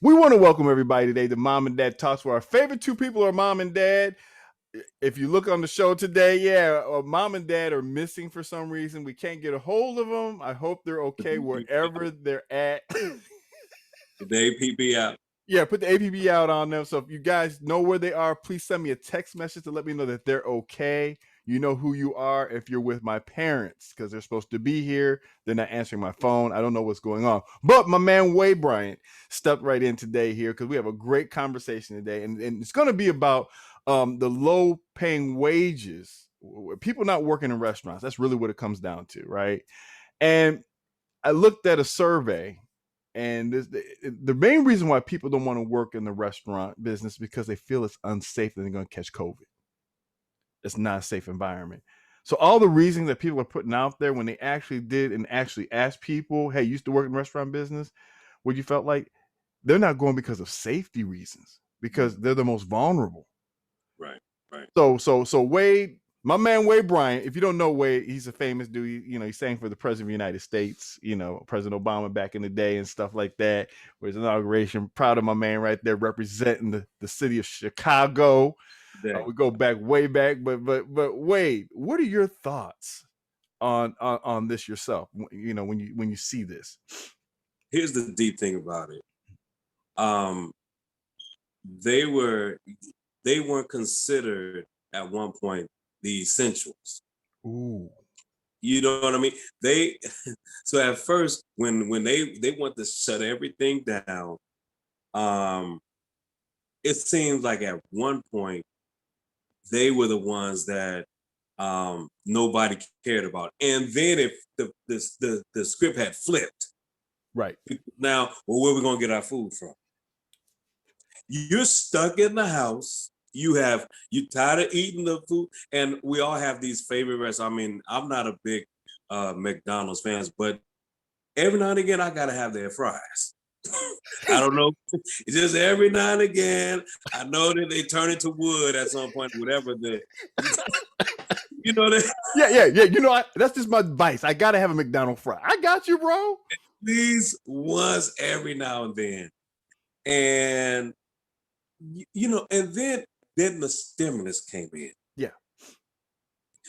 We want to welcome everybody today to Mom and Dad Talks, where our favorite two people are mom and dad. If you look on the show today, mom and dad are missing for some reason. We can't get a hold of them. I hope they're okay wherever they're at. The APB out. Yeah, put the APB out on them. So if you guys know where they are, please send me a text message to let me know that they're okay. You know who you are if you're with my parents because they're supposed to be here. They're not answering my phone. I don't know what's going on. But my man Wade Bryant stepped right in today here because we have a great conversation today. And it's going to be about the low paying wages, people not working in restaurants. That's really what it comes down to, right? And I looked at a survey, and the main reason why people don't want to work in the restaurant business is because they feel it's unsafe and they're going to catch COVID. It's not a safe environment. So all the reasons that people are putting out there when they actually did and actually asked people, hey, you used to work in restaurant business, what you felt like, they're not going because of safety reasons, because they're the most vulnerable. Right. So Wade, my man Wade Bryant, if you don't know Wade, he's a famous dude. He sang for the President of the United States, President Obama back in the day and stuff like that. With his inauguration, proud of my man right there representing the city of Chicago. We go back way back, but Wade, what are your thoughts on this yourself? When you see this. Here's the deep thing about it. They weren't considered at one point the essentials. Ooh. You know what I mean? So at first when they want to shut everything down, it seems like at one point they were the ones that nobody cared about. And then if the script had flipped. Right. Now, well, where are we gonna get our food from? You're stuck in the house. You're tired of eating the food, and we all have these favorite restaurants. I mean, I'm not a big McDonald's fans, but every now and again I gotta have their fries. I don't know. It's just every now and again. I know that they turn into wood at some point, whatever you know that. Yeah. That's just my advice. I gotta have a McDonald's fry. I got you, bro. These once every now and then, and and then the stimulus came in. Yeah.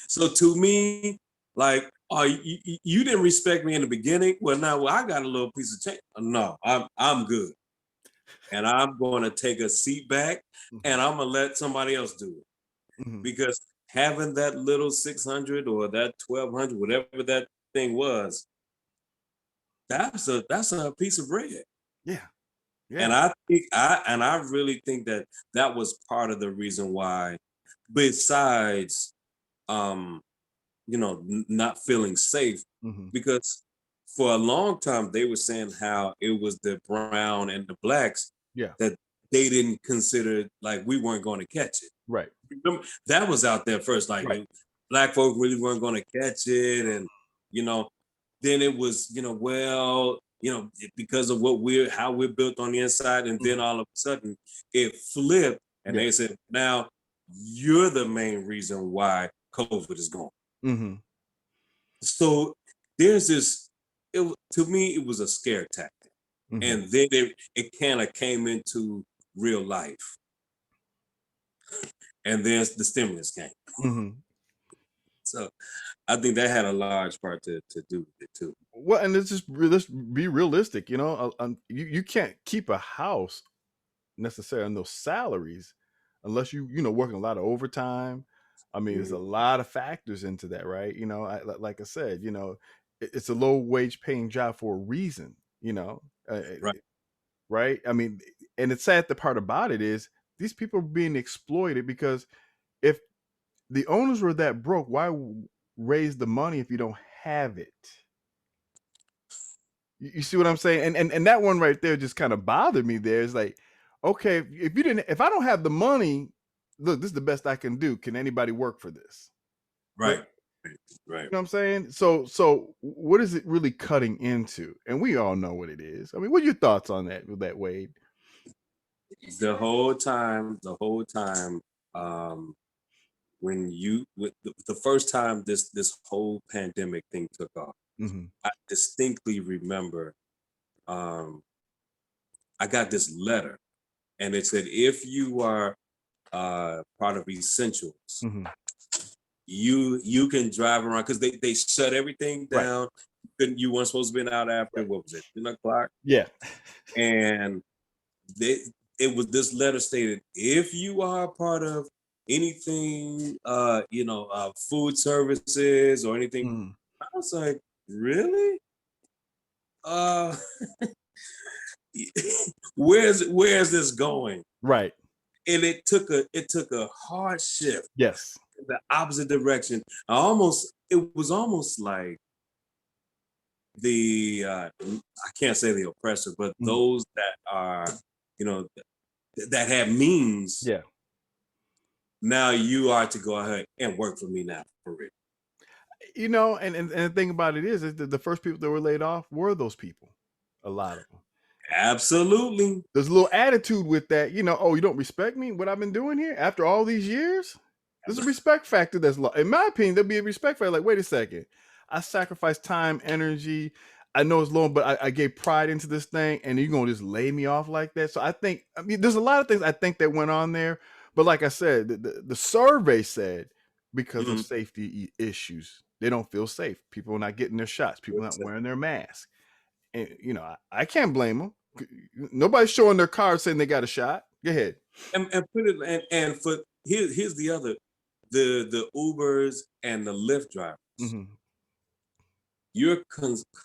So to me, like, oh, you didn't respect me in the beginning. Well, now I got a little piece of change. No, I'm good, and I'm going to take a seat back, and I'm gonna let somebody else do it because having that little 600 or that 1200, whatever that thing was, that's a piece of bread. Yeah. And I really think that was part of the reason why, besides not feeling safe, because for a long time they were saying how it was the brown and the blacks that they didn't consider, like, we weren't going to catch it. Right. Remember, that was out there first, like black folk really weren't going to catch it, and then it was because of how we're built on the inside, and then all of a sudden it flipped, and they said, now you're the main reason why COVID is gone. So there's this. To me, it was a scare tactic, and then it kind of came into real life, and then the stimulus came. So I think that had a large part to do with it too. Well, and let's be realistic. You can't keep a house necessarily on those salaries unless you working a lot of overtime. I mean, there's a lot of factors into that, right? Like I said, it's a low wage paying job for a reason. Right. I mean, and it's sad. The part about it is these people are being exploited because if the owners were that broke, why raise the money if you don't have it? You see what I'm saying? And that one right there just kind of bothered me. There, it's like, okay, if I don't have the money, look, this is the best I can do. Can anybody work for this? Right. You know what I'm saying? So what is it really cutting into? And we all know what it is. I mean, what are your thoughts on that, with that, Wade? The whole time, when the first time this whole pandemic thing took off, I distinctly remember, I got this letter, and it said, if you are part of essentials, Mhm. you can drive around because they shut everything Right. down. You weren't supposed to be out after Right. what was it, 10 o'clock? Yeah. And they it was this letter stated, if you are part of anything, food services or anything. Mhm. I was like, really? Uh, where's this going? Right. And it took a hard shift Yes. in the opposite direction. It was almost like I can't say the oppressor, but Mhm. those that are, you know, that have means. Yeah. Now you are to go ahead and work for me now for real. And the thing about it is that the first people that were laid off were those people. A lot of them. Absolutely. There's a little attitude with that, oh, you don't respect me? What I've been doing here after all these years? There's a respect factor that's low. In my opinion, there'll be a respect factor. Like, wait a second. I sacrificed time, energy. I know it's low, but I gave pride into this thing, and you're gonna just lay me off like that. So there's a lot of things I think that went on there. But like I said, the survey said because of Mhm. safety issues, they don't feel safe. People are not getting their shots. People not Yes, wearing their masks. And I can't blame them. Nobody's showing their card saying they got a shot. Go ahead. and put it and for here's the other, the Ubers and the Lyft drivers. Mhm. You're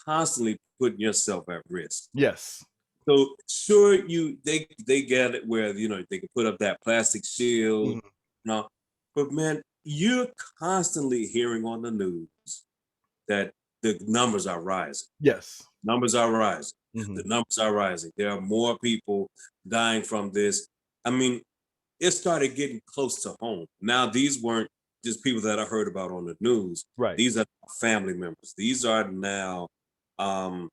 constantly putting yourself at risk. Yes. So sure, they get it where they can put up that plastic shield, Mhm. but man, you're constantly hearing on the news that the numbers are rising. Yes. Numbers are rising. The Mhm. numbers are rising. There are more people dying from this. I mean, it started getting close to home. Now, these weren't just people that I heard about on the news. Right. These are family members. These are now um,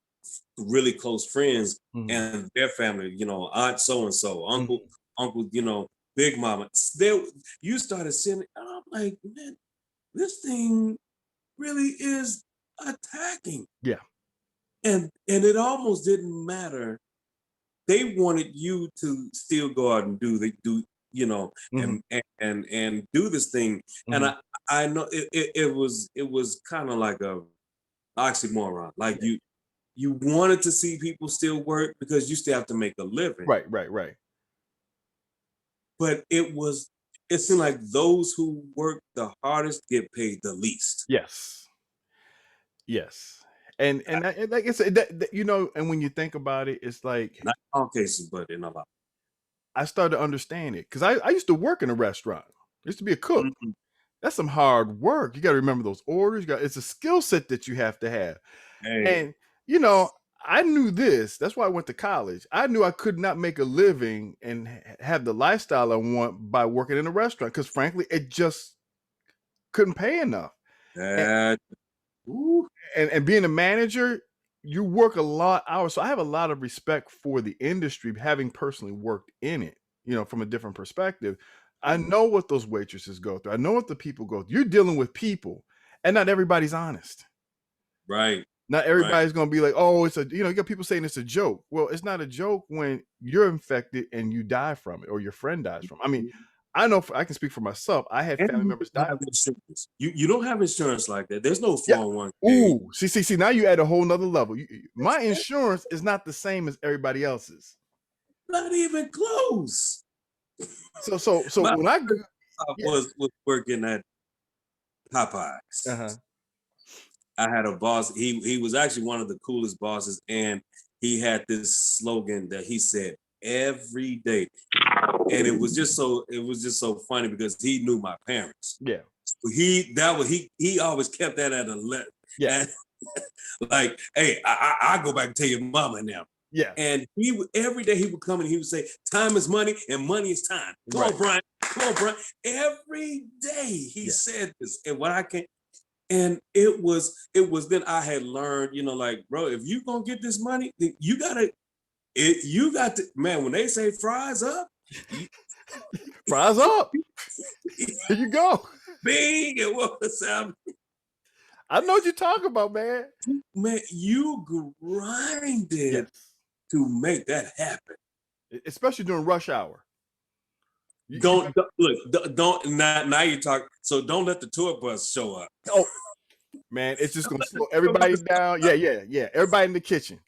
really close friends Mhm. and their family. Aunt so and so, Mhm. uncle, big mama. There, you started seeing it, and I'm like, man, this thing really is attacking. Yeah. And it almost didn't matter. They wanted you to still go out and Mhm. and do this thing. And Mhm. I know it was kind of like a oxymoron. Like Yeah. you wanted to see people still work because you still have to make a living. Right, right, right. But it seemed like those who work the hardest get paid the least. Yes. Yes. And like I said, and when you think about it, it's like Not in all cases, but in a lot. I started to understand it because I used to work in a restaurant. I used to be a cook. Mhm. That's some hard work. You got to remember those orders. It's a skill set that you have to have. Hey, And you know, I knew this. That's why I went to college. I knew I could not make a living and have the lifestyle I want by working in a restaurant because, frankly, it just couldn't pay enough. And, that. Ooh, and being a manager, you work a lot of hours. So I have a lot of respect for the industry, having personally worked in it. From a different perspective, I know what those waitresses go through. I know what the people go through. You're dealing with people, and not everybody's honest. right, Not right. everybody's gonna be like, oh, you got people saying it's a joke. Well, it's not a joke when you're infected and you die from it, or your friend dies from it. I mean, I know I can speak for myself. I had And family you members don't die. have insurance. You don't have insurance like that. There's no Yeah. 401k. Ooh, see. Now you add a whole nother level. My insurance is not the same as everybody else's. Not even close. So My when I yeah, was working at uh Popeyes. huh, I had a boss. He was actually one of the coolest bosses, and he had this slogan that he said every day, and it was just so funny because he knew my parents. yeah, He always kept that at a left. yeah, And like, hey, I go back and tell your mama now. yeah, And every day he would come and he would say, "Time is money, and money is time." Come right, on, Brian. Come on, Brian. Every day he yeah, said this, and what I can, and it was then I had learned, like, bro, if you gonna get this money, then you got to, man. When they say fries up, you, fries up. Here you go. bing, and what was up, I know what you're talking about, man. man? You grinded Yes, to make that happen. especially during rush hour. Don't look. Don't now you talk. So don't let the tour bus show up. Oh man, it's just gonna slow everybody down. Yeah. Everybody in the kitchen.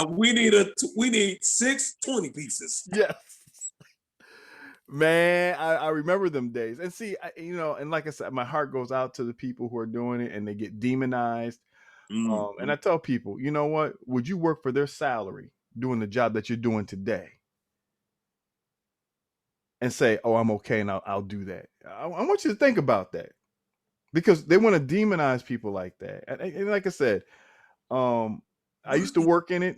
We need 6 20 pieces. Yes. Man, I remember them days. And see, and like I said, my heart goes out to the people who are doing it and they get demonized. And I tell people, you know what? Would you work for their salary doing the job that you're doing today? And say, oh, I'm okay, and I'll do that. I want you to think about that, because they want to demonize people like that. And like I said, I used to work in it.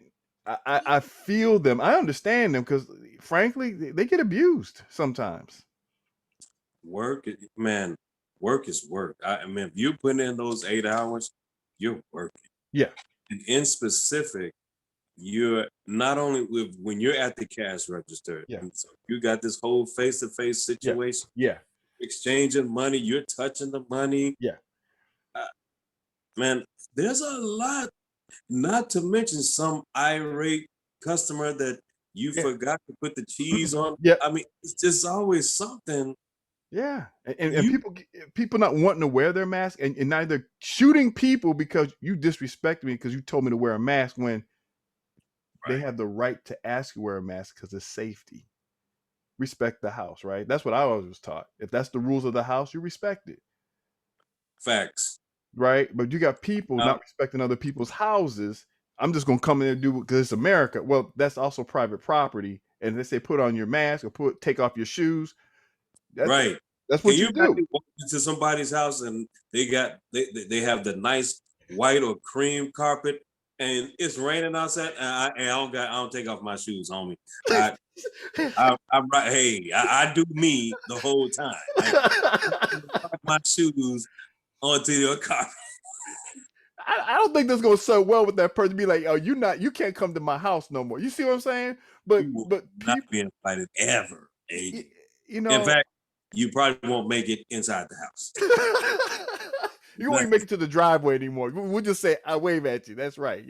I feel them. I understand them, because frankly, they get abused sometimes. Work is work. I mean, if you're putting in those 8 hours, you're working. Yeah. And in specific, you're not only when you're at the cash register. Yeah. So you got this whole face-to-face situation. Yeah. Exchanging money, you're touching the money. Yeah. Man, there's a lot. Not to mention some irate customer that you forgot to put the cheese on. Yeah. I mean, it's just always something. Yeah. And people not wanting to wear their mask, and neither shooting people because you disrespected me because you told me to wear a mask, when they have the right to ask you to wear a mask because of safety. Respect the house, right? That's what I always was taught. If that's the rules of the house, you respect it. Facts. Right? But you got people not respecting other people's houses. I'm just gonna come in and do it because it's America. Well, that's also private property. And they say put on your mask or take off your shoes. Right. That's what you do. Walk into somebody's house and they have the nice white or cream carpet, and it's raining outside. I don't take off my shoes, homie. I'm right. Hey, I do me the whole time. My shoes onto your carpet. I don't think that's gonna serve well with that person. Be like, oh, you can't come to my house no more. You see what I'm saying? But people not be invited ever. In fact, you probably won't make it inside the house. You won't even make it to the driveway anymore. We'll just say, I wave at you. That's right.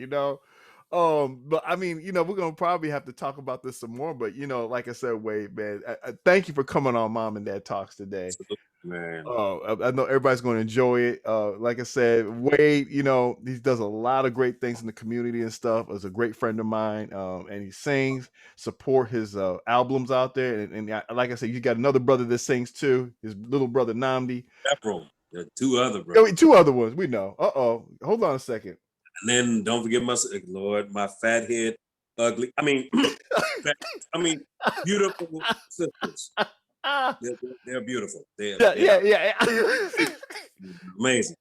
But I mean, we're gonna probably have to talk about this some more. But like I said, Wade, man, I thank you for coming on Mom and Dad Talks today. Absolutely, man. I know everybody's going to enjoy it. Like I said, Wade, he does a lot of great things in the community and stuff. Is a great friend of mine, and he sings. Support his albums out there, and like I said, you got another brother that sings too. His little brother Namdi. There are 2 other brothers. 2 other ones we know. Hold on a second. And then don't forget my fat head, ugly. I mean, beautiful sisters. They're beautiful. Yeah. Amazing.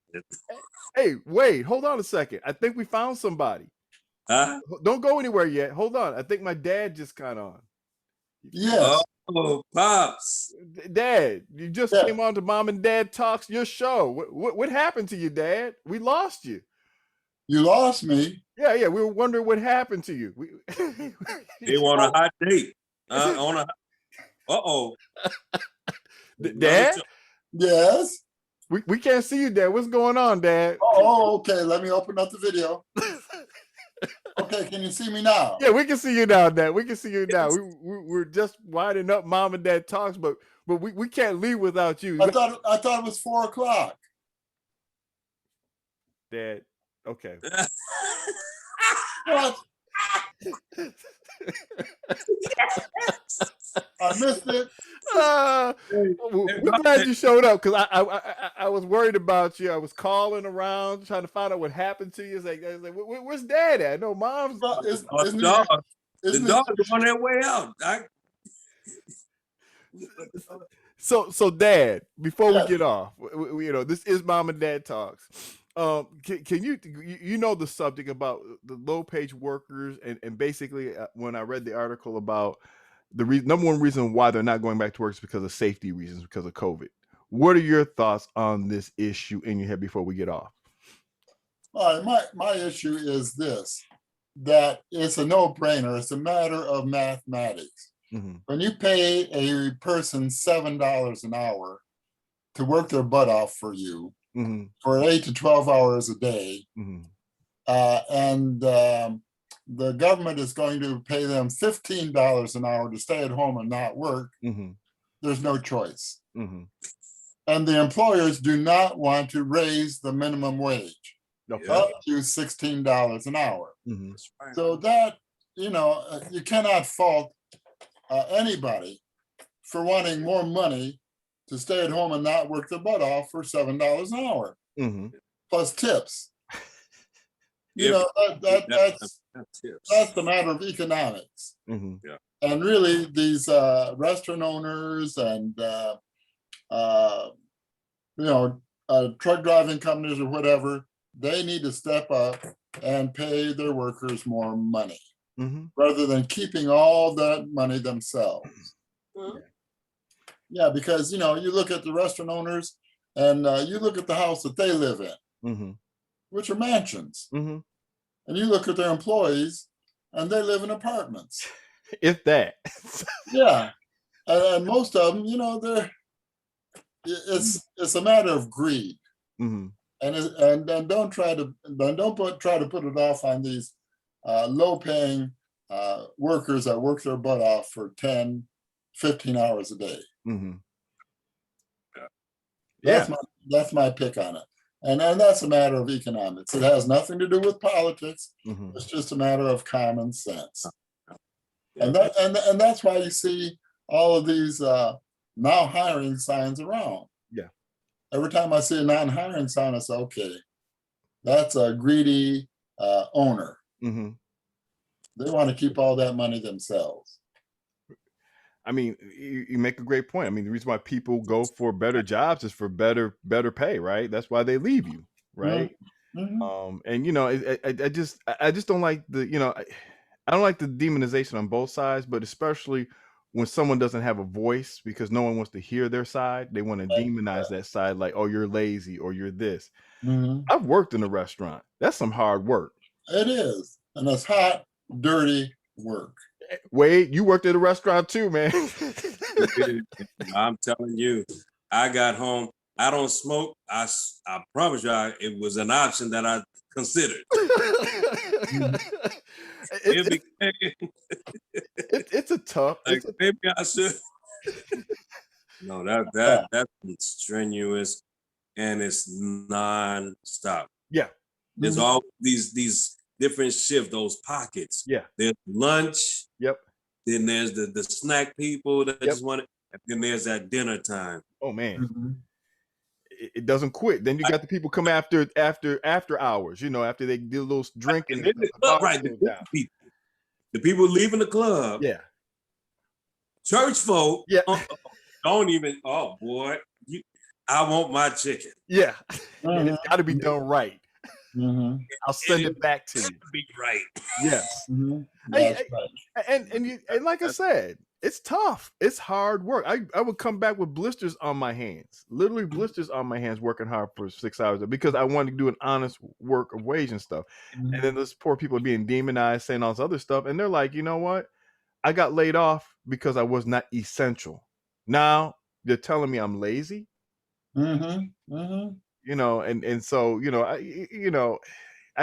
Hey, Wade, hold on a second. I think we found somebody. Huh? Don't go anywhere yet. Hold on. I think my dad just got on. Yes. Oh, Pops. Dad, you just came on to Mom and Dad Talks, your show. What happened to you, Dad? We lost you. You lost me. Yeah. We were wondering what happened to you. They want a hot date. Dad? Yes. We can't see you, Dad. What's going on, Dad? Oh, okay. Let me open up the video. Okay, can you see me now? Yeah, we can see you now, Dad. We can see you now. We're just winding up Mom and Dad Talks, but we can't leave without you. I thought it was 4 o'clock. Dad, okay. What? I missed it. We're glad you showed up, because I was worried about you. I was calling around trying to find out what happened to you. It's like, where's Dad at? No, Mom's. The dog is on their way out. So Dad, before we get off, this is Mom and Dad Talks. Can you know the subject about the low page workers, and basically when I read the article about the number one reason why they're not going back to work is because of safety reasons, because of COVID. What are your thoughts on this issue in your head before we get off? All right, my issue is this, that it's a no-brainer. It's a matter of mathematics. Mm-hmm. When you pay a person $7 an hour to work their butt off for you, mm-hmm. for 8 to 12 hours a day, mm-hmm. And the government is going to pay them $15 an hour to stay at home and not work, there's no choice. And the employers do not want to raise the minimum wage up to $16 an hour. So that, you cannot fault anybody for wanting more money to stay at home and not work their butt off for $7 an hour, plus tips. That's the matter of economics. And really, these restaurant owners and truck driving companies or whatever, they need to step up and pay their workers more money rather than keeping all that money themselves. Yeah, because you look at the restaurant owners and you look at the house that they live in, which are mansions, and you look at their employees and they live in apartments. If that. Yeah, and most of them, it's a matter of greed, and don't try to put it off on these low-paying workers that work their butt off for 10, 15 hours a day. That's my pick on it, and that's a matter of economics. It has nothing to do with politics. It's just a matter of common sense, and that's why you see all of these now hiring signs around. Every time I see a non-hiring sign, I say, okay, that's a greedy owner. They want to keep all that money themselves. I mean, you make a great point. I mean, the reason why people go for better jobs is for better pay, right? That's why they leave you, right? And I just don't like the I don't like the demonization on both sides, but especially when someone doesn't have a voice because no one wants to hear their side. They want to demonize that side, like, oh, you're lazy or you're this. I've worked in a restaurant. That's some hard work. It is, and it's hot, dirty work. Wade, you worked at a restaurant too, man. I'm telling you, I got home. I don't smoke. I promise you, it was an option that I considered. It's a tough. Like, maybe I should. No, that's strenuous, and it's non-stop. Yeah, there's all these different shifts, those pockets. Yeah, there's lunch. Yep. Then there's the snack people that just want it, and then there's that dinner time. Oh man. It doesn't quit. Then you got the people come after hours, after they do a little drinking. The people leaving the club. Yeah. Church folk. Yeah. Don't even. Oh boy, I want my chicken. Yeah. It's got to be done right. I'll send it back to you. Be right. Yes. Right. And like I said, it's tough. It's hard work. I would come back with blisters on my hands, literally blisters on my hands, working hard for 6 hours because I wanted to do an honest work of wage and stuff. And then those poor people are being demonized, saying all this other stuff. And they're like, you know what? I got laid off because I was not essential. Now they're telling me I'm lazy. And so,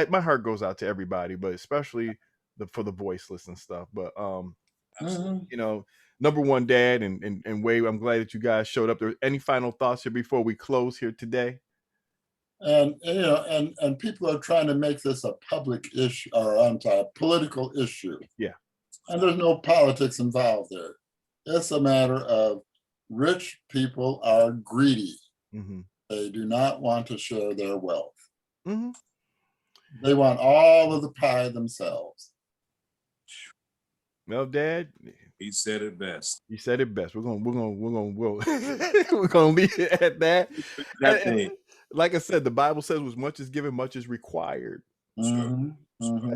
my heart goes out to everybody, but especially for the voiceless and stuff. But, number one, Dad and Wade, I'm glad that you guys showed up. There any final thoughts here before we close here today? And people are trying to make this a public issue, or I'm sorry, a political issue. Yeah. And there's no politics involved there. It's a matter of rich people are greedy. They do not want to share their wealth. They want all of the pie themselves. Well, Dad, he said it best. He said it best. We're gonna we're gonna leave it at that. And like I said, the Bible says, "As much is given, much is required." So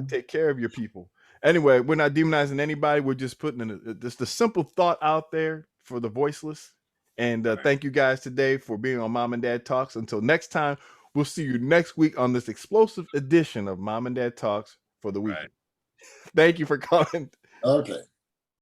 take care of your people. Anyway, we're not demonizing anybody. We're just putting just a simple thought out there for the voiceless. And thank you guys today for being on Mom and Dad Talks. Until next time, we'll see you next week on this explosive edition of Mom and Dad Talks for the week. Thank you for coming. Okay.